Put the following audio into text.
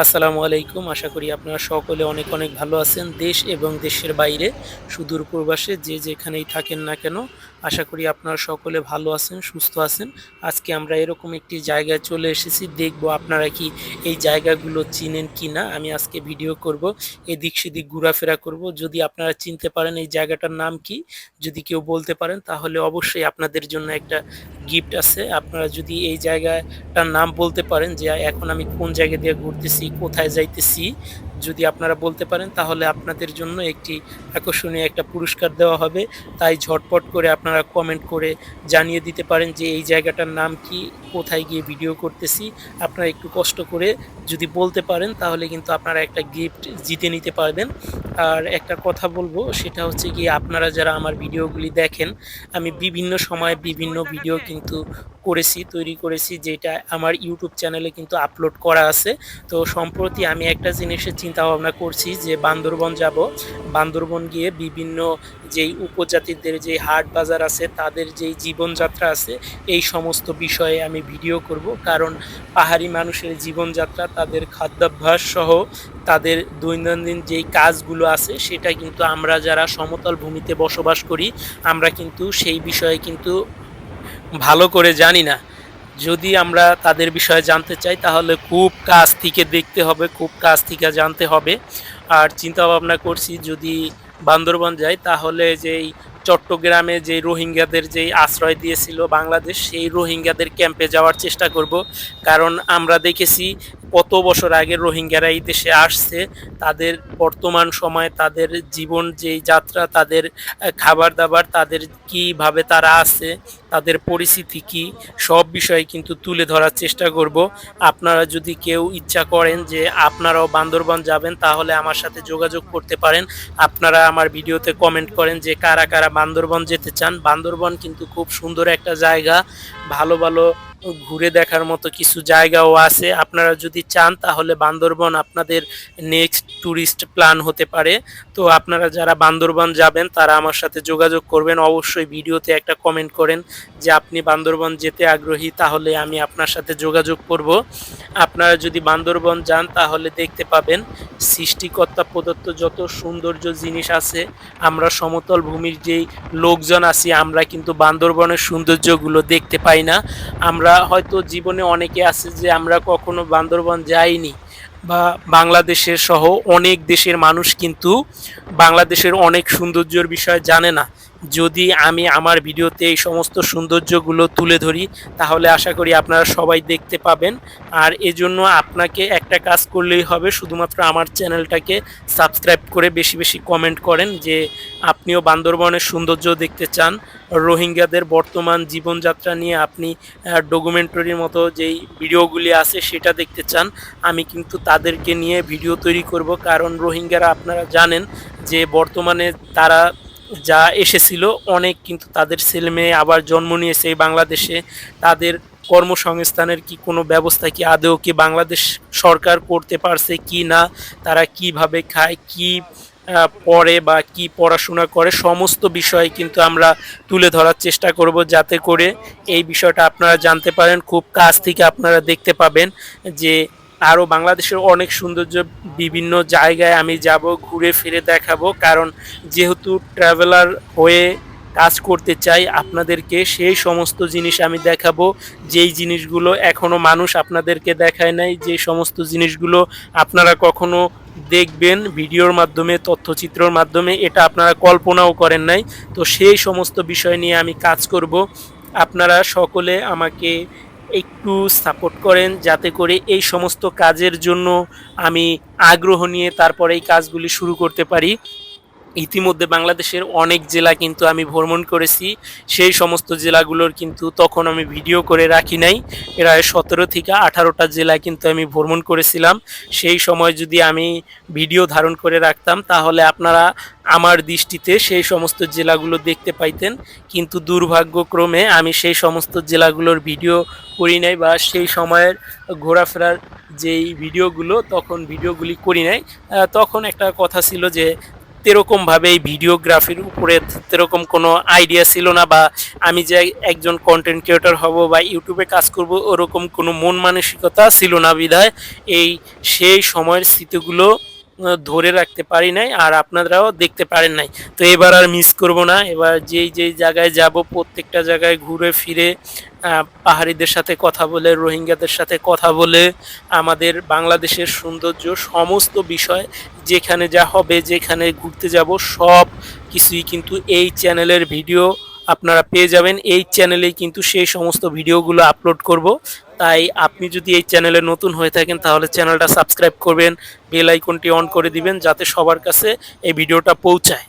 আসসালামু আলাইকুম। আশা করি আপনারা সকলে অনেক, অনেক ভালো আছেন। দেশ এবং দেশের বাইরে সুদূর প্রবাসে যে যেখানেই থাকেন না কেন, আশা করি আপনারা সকলে ভালো আছেন, সুস্থ আছেন। আজকে আমরা এরকম একটি জায়গায় চলে এসেছি। দেখব আপনারা কি এই জায়গাগুলো চিনেন কিনা। আমি আজকে ভিডিও করব। এদিক সেদিক ঘোরাফেরা করব। যদি আপনারা চিনতে পারেন এই জায়গাটার নাম কি, যদি কেউ বলতে পারেন তাহলে অবশ্যই আপনাদের জন্য একটা গিফট আছে। আপনারা যদি এই জায়গাটার নাম বলতে পারেন যে এখন আমি কোন জায়গা দিয়ে ঘুরতেছি, কোথায় যাইতেছি, যদি আপনারা বলতে পারেন তাহলে আপনাদের জন্য একটি আকর্ষণীয় একটা পুরস্কার দেওয়া হবে। তাই ঝটপট করে আপনারা কমেন্ট করে জানিয়ে দিতে পারেন যে এই জায়গাটার নাম কি, কোথায় গিয়ে ভিডিও করতেছি। আপনারা একটু কষ্ট করে যদি বলতে পারেন তাহলে কিন্তু আপনারা একটা গিফট জিতে নিতে পারবেন। আর একটা কথা বলবো, সেটা হচ্ছে গিয়ে আপনারা যারা আমার ভিডিওগুলি দেখেন, আমি বিভিন্ন সময় বিভিন্ন ভিডিও কিন্তু তৈরি করেছি, যেটা আমার ইউটিউব চ্যানেলে কিন্তু আপলোড করা আছে। তো সম্প্রতি আমি একটা জিনিসের চিন্তা ভাবনা করছি যে বান্দরবন যাব। বান্দরবন গিয়ে বিভিন্ন যেই উপজাতিদের যেই হাট বাজার আছে, তাদের যেই জীবনযাত্রা আছে, এই সমস্ত বিষয়ে আমি ভিডিও করব। কারণ পাহাড়ি মানুষের জীবনযাত্রা, তাদের খাদ্যাভ্যাস সহ তাদের দৈনন্দিন যেই কাজগুলো আছে, সেটা কিন্তু আমরা যারা সমতল ভূমিতে বসবাস করি, আমরা কিন্তু সেই বিষয়ে কিন্তু ভালো করে জানি না। যদি আমরা তাদের বিষয়ে জানতে চাই তাহলে খুব কাছ থেকে দেখতে হবে, খুব কাছ থেকে জানতে হবে। আর চিন্তা ভাবনা করছি যদি বান্দরবান যাই তাহলে যেই চট্টগ্রামে যেই রোহিঙ্গাদের যেই আশ্রয় দিয়েছিল বাংলাদেশ, সেই রোহিঙ্গাদের ক্যাম্পে যাওয়ার চেষ্টা করব। কারণ আমরা দেখেছি কত বছর আগে রোহিঙ্গারা এই দেশে আসছে, তাদের বর্তমান সময়ে তাদের জীবন যেই যাত্রা, তাদের খাবার দাবার, তাদের কিভাবে তারা আছে, তাদের পরিস্থিতি কি, সব বিষয়ে কিন্তু তুলে ধরার চেষ্টা করব। আপনারা যদি কেউ ইচ্ছা করেন যে আপনারাও বান্দরবান যাবেন তাহলে আমার সাথে যোগাযোগ করতে পারেন। আপনারা আমার ভিডিওতে কমেন্ট করেন যে কারা কারা বান্দরবান যেতে চান। বান্দরবান কিন্তু খুব সুন্দর একটা জায়গা, ভালো ভালো ঘুরে দেখার মতো কিছু জায়গাও আছে। আপনারা যদি চান তাহলে বান্দরবান আপনাদের নেক্সট ট্যুরিস্ট প্ল্যান হতে পারে। তো আপনারা যারা বান্দরবান যাবেন তারা আমার সাথে যোগাযোগ করবেন। অবশ্যই ভিডিওতে একটা কমেন্ট করেন যে আপনি বান্দরবান যেতে আগ্রহী, তাহলে আমি আপনার সাথে যোগাযোগ করব। আপনারা যদি বান্দরবান যান তাহলে দেখতে পাবেন সৃষ্টিকর্তা প্রদত্ত যত সৌন্দর্য জিনিস আছে, আমরা সমতল ভূমির যেই লোকজন আছি, আমরা কিন্তু বান্দরবনের সৌন্দর্যগুলো দেখতে পাই না। আমরা হয়তো জীবনে অনেকে আছে যে আমরা কখনো বান্দরবান যাইনি, বা বাংলাদেশের সহ অনেক দেশের মানুষ কিন্তু বাংলাদেশের অনেক সৌন্দর্যের বিষয় জানে না। যদি আমি আমার ভিডিওতে এই সমস্ত সৌন্দর্যগুলো তুলে ধরি তাহলে আশা করি আপনারা সবাই দেখতে পাবেন। আর এজন্য আপনাকে একটা কাজ করলেই হবে, শুধুমাত্র আমার চ্যানেলটাকে সাবস্ক্রাইব করে বেশি বেশি কমেন্ট করেন যে আপনিও বান্দরবনের সৌন্দর্য দেখতে চান, রোহিঙ্গাদের বর্তমান জীবনযাত্রা নিয়ে আপনি ডকুমেন্টারির মতো যেই ভিডিওগুলি আছে সেটা দেখতে চান। আমি কিন্তু তাদেরকে নিয়ে ভিডিও তৈরি করব। কারণ রোহিঙ্গারা আপনারা জানেন যে বর্তমানে তারা যা এসেছিল, অনেক কিন্তু তাদের ছেলে মেয়ে আবার জন্ম নিয়েছে এই বাংলাদেশে। তাদের কর্মসংস্থানের কি কোনো ব্যবস্থা কি আদৌ কি বাংলাদেশ সরকার করতে পারছে কি না, তারা কিভাবে খায়, কি পড়ে বা কি পড়াশোনা করে, সমস্ত বিষয় কিন্তু আমরা তুলে ধরার চেষ্টা করব, যাতে করে এই বিষয়টা আপনারা জানতে পারেন। খুব কাছ থেকে আপনারা দেখতে পাবেন যে আরও বাংলাদেশের অনেক সৌন্দর্য বিভিন্ন জায়গায় আমি যাব, ঘুরে ফিরে দেখাবো। কারণ যেহেতু ট্রাভেলার হয়ে কাজ করতে চাই, আপনাদেরকে সেই সমস্ত জিনিস আমি দেখাবো যেই জিনিসগুলো এখনও মানুষ আপনাদেরকে দেখায় নাই, যে সমস্ত জিনিসগুলো আপনারা কখনো দেখবেন ভিডিওর মাধ্যমে, তথ্যচিত্রের মাধ্যমে, এটা আপনারা কল্পনাও করেন নাই। তো সেই সমস্ত বিষয় নিয়ে আমি কাজ করব। আপনারা সকলে আমাকে একটু সাপোর্ট করেন যাতে করে এই সমস্ত কাজের জন্য আমি আগ্রহ নিয়ে তারপরে এই কাজগুলি শুরু করতে পারি। ইতিমধ্যে বাংলাদেশের অনেক জেলা কিন্তু আমি ভ্রমণ করেছি, সেই সমস্ত জেলাগুলোর কিন্তু তখন আমি ভিডিও করে রাখি নাই। প্রায় 17 থেকে 18টা জেলা কিন্তু আমি ভ্রমণ করেছিলাম। সেই সময় যদি আমি ভিডিও ধারণ করে রাখতাম তাহলে আপনারা আমার দৃষ্টিতে সেই সমস্ত জেলাগুলো দেখতে পাইতেন। কিন্তু দুর্ভাগ্যক্রমে আমি সেই সমস্ত জেলাগুলোর ভিডিও করি নাই, বা সেই সময়ের ঘোরাফেরার যেই ভিডিওগুলো তখন ভিডিওগুলি করি নাই। তখন একটা কথা ছিল যে তেরকমভাবে এই ভিডিওগ্রাফির উপরে তেরকম কোনো আইডিয়া ছিল না, বা আমি যে একজন কন্টেন্ট ক্রিয়েটর হব বা ইউটিউবে কাজ করব ওরকম কোনো মন মানসিকতা ছিল না বিধায় এই সেই সময়ের স্মৃতিগুলো ধরে রাখতে পারি নাই, আর আপনারাও দেখতে পারেন নাই। তো এবার আর মিস করব না, এবার যেই যেই জায়গায় যাব প্রত্যেকটা জায়গায় ঘুরে ফিরে পাহাড়িদের সাথে কথা বলে, রোহিঙ্গাদের সাথে কথা বলে, আমাদের বাংলাদেশের সৌন্দর্য সমস্ত বিষয় যেখানে যা হবে, যেখানে ঘুরতে যাব সব কিছুই কিন্তু এই চ্যানেলের ভিডিও আপনারা পেয়ে যাবেন। এই চ্যানেলেই কিন্তু সেই সমস্ত ভিডিওগুলো আপলোড করব। তাই আপনি যদি এই চ্যানেলে নতুন হয়ে থাকেন তাহলে চ্যানেলটা সাবস্ক্রাইব করবেন, বেল আইকনটি অন করে দিবেন যাতে সবার কাছে এই ভিডিওটা পৌঁছায়।